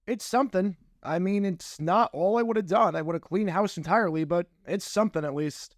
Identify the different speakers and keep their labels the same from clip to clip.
Speaker 1: It's something. I mean, it's not all I would have done. I would have cleaned house entirely, but it's something at least.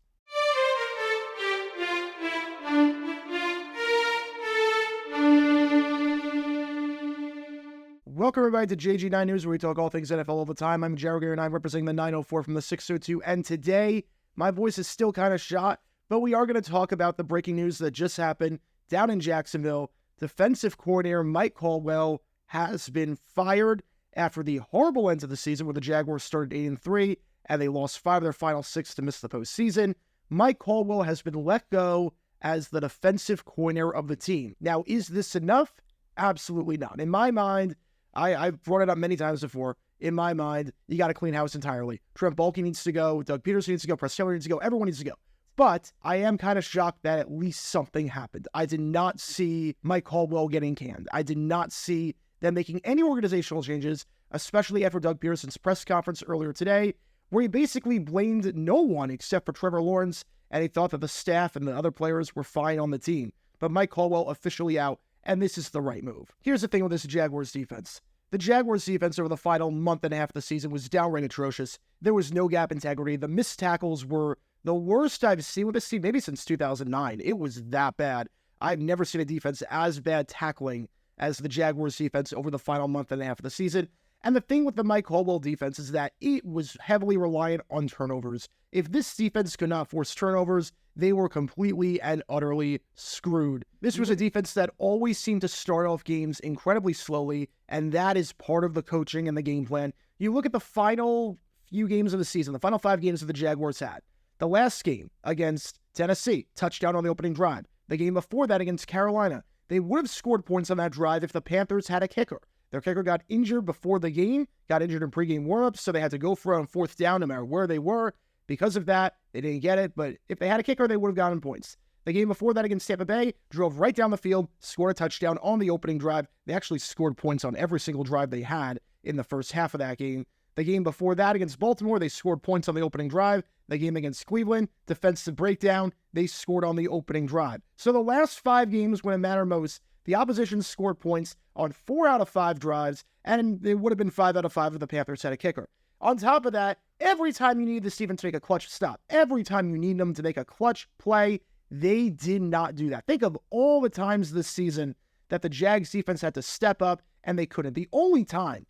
Speaker 1: Welcome everybody to JG9 News, where we talk all things NFL all the time. I'm Jared and I'm representing the 904 from the 602, and today my voice is still kind of shot, but we are going to talk about the breaking news that just happened down in Jacksonville. Defensive coordinator Mike Caldwell has been fired after the horrible end of the season where the Jaguars started 8-3 and they lost 5 of their final 6 to miss the postseason. Mike Caldwell has been let go as the defensive coordinator of the team. Now, is this enough? Absolutely not. In my mind, I've brought it up many times before. In my mind, you got to clean house entirely. Trent Baalke needs to go. Doug Peterson needs to go. Press Taylor needs to go. Everyone needs to go. But I am kind of shocked that at least something happened. I did not see Mike Caldwell getting canned. I did not see them making any organizational changes, especially after Doug Peterson's press conference earlier today, where he basically blamed no one except for Trevor Lawrence, and he thought that the staff and the other players were fine on the team. But Mike Caldwell officially out, and this is the right move. Here's the thing with this Jaguars defense. The Jaguars defense over the final month and a half of the season was downright atrocious. There was no gap integrity. The missed tackles were the worst I've seen with this team, maybe since 2009. It was that bad. I've never seen a defense as bad tackling as the Jaguars defense over the final month and a half of the season. And the thing with the Mike Caldwell defense is that it was heavily reliant on turnovers. If this defense could not force turnovers, they were completely and utterly screwed. This was a defense that always seemed to start off games incredibly slowly, and that is part of the coaching and the game plan. You look at the final few games of the season, the final 5 games that the Jaguars had. The last game against Tennessee, touchdown on the opening drive. The game before that against Carolina, they would have scored points on that drive if the Panthers had a kicker. Their kicker got injured before the game, got injured in pregame warmups, so they had to go for it on 4th down no matter where they were. Because of that, they didn't get it, but if they had a kicker, they would have gotten points. The game before that against Tampa Bay, drove right down the field, scored a touchdown on the opening drive. They actually scored points on every single drive they had in the first half of that game. The game before that against Baltimore, they scored points on the opening drive. The game against Cleveland, defensive breakdown, they scored on the opening drive. So the last 5 games when it mattered most, the opposition scored points on 4 out of 5 drives, and it would have been 5 out of 5 if the Panthers had a kicker. On top of that, every time you need this defense to make a clutch stop, every time you need them to make a clutch play, they did not do that. Think of all the times this season that the Jags defense had to step up, and they couldn't. The only time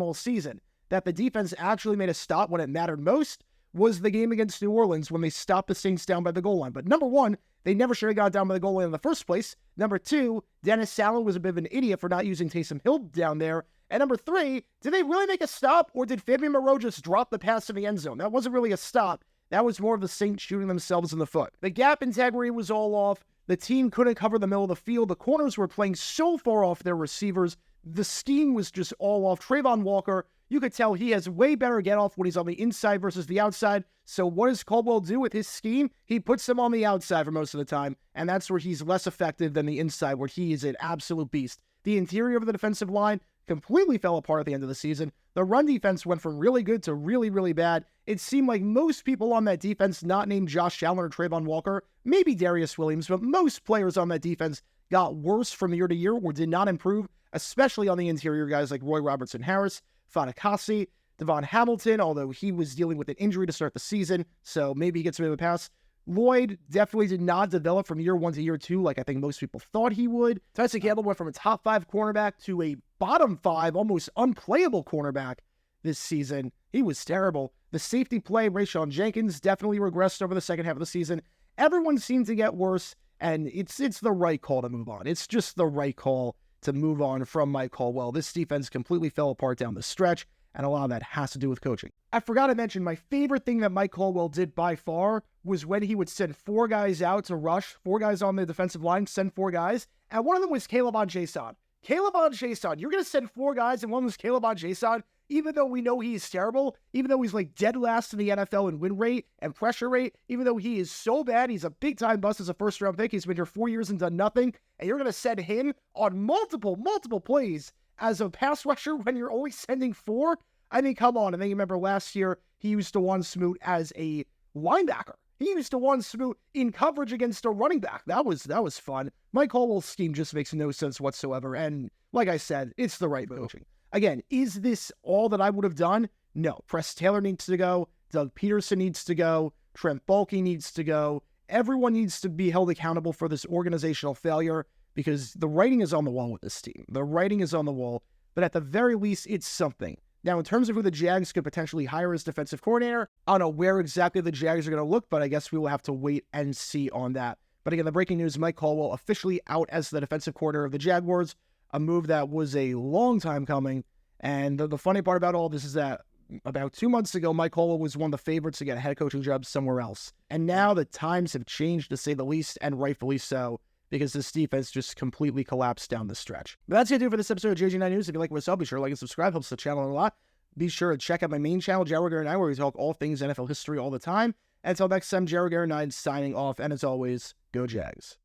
Speaker 1: all season that the defense actually made a stop when it mattered most was the game against New Orleans when they stopped the Saints down by the goal line. But number one, they never should have got down by the goal line in the first place. Number 2, Dennis Allen was a bit of an idiot for not using Taysom Hill down there. And number 3, did they really make a stop, or did Fabian Moreau just drop the pass in the end zone? That wasn't really a stop. That was more of the Saints shooting themselves in the foot. The gap integrity was all off. The team couldn't cover the middle of the field. The corners were playing so far off their receivers. The scheme was just all off. Trayvon Walker, you could tell he has way better get-off when he's on the inside versus the outside. So what does Caldwell do with his scheme? He puts him on the outside for most of the time, and that's where he's less effective than the inside, where he is an absolute beast. The interior of the defensive line completely fell apart at the end of the season. The run defense went from really good to really, really bad. It seemed like most people on that defense, not named Josh Allen or Trayvon Walker, maybe Darius Williams, but most players on that defense got worse from year to year or did not improve, especially on the interior guys like Roy Robertson-Harris, Fatukasi, Devon Hamilton, although he was dealing with an injury to start the season, so maybe he gets a bit of a pass. Lloyd definitely did not develop from year 1 to year 2 like I think most people thought he would. Tyson Campbell went from a top 5 cornerback to a bottom 5, almost unplayable cornerback this season. He was terrible. The safety play, Rayshon Jenkins, definitely regressed over the second half of the season. Everyone seemed to get worse, and it's the right call to move on. It's just the right call to move on from Mike Caldwell. This defense completely fell apart down the stretch, and a lot of that has to do with coaching. I forgot to mention, my favorite thing that Mike Caldwell did by far was when he would send 4 guys out to rush, 4 guys on the defensive line, send 4 guys, and one of them was Caleb on Jason. Caleb on Jason, you're going to send 4 guys, and one was Caleb on Jason, even though we know he's terrible, even though he's like dead last in the NFL in win rate and pressure rate, even though he is so bad, he's a big-time bust as a first-round pick, he's been here 4 years and done nothing, and you're going to send him on multiple plays as a pass rusher when you're only sending 4? I mean, come on. And then you remember last year, he used to one Smoot as a linebacker. He used to one Smoot in coverage against a running back. That was fun. Mike Caldwell's scheme just makes no sense whatsoever. And like I said, it's the right coaching. Again, is this all that I would have done? No. Press Taylor needs to go. Doug Peterson needs to go. Trent Baalke needs to go. Everyone needs to be held accountable for this organizational failure because the writing is on the wall with this team. The writing is on the wall, but at the very least, it's something. Now, in terms of who the Jags could potentially hire as defensive coordinator, I don't know where exactly the Jags are going to look, but I guess we will have to wait and see on that. But again, the breaking news, Mike Caldwell officially out as the defensive coordinator of the Jaguars, a move that was a long time coming. And the funny part about all this is that about 2 months ago, Mike Caldwell was one of the favorites to get a head coaching job somewhere else. And now the times have changed, to say the least, and rightfully so, because this defense just completely collapsed down the stretch. But that's going to do it for this episode of JG9 News. If you like what I saw, be sure to like and subscribe. Helps the channel a lot. Be sure to check out my main channel, Jaguar 9, where we talk all things NFL history all the time. And until next time, Jaguar 9 signing off. And as always, go Jags.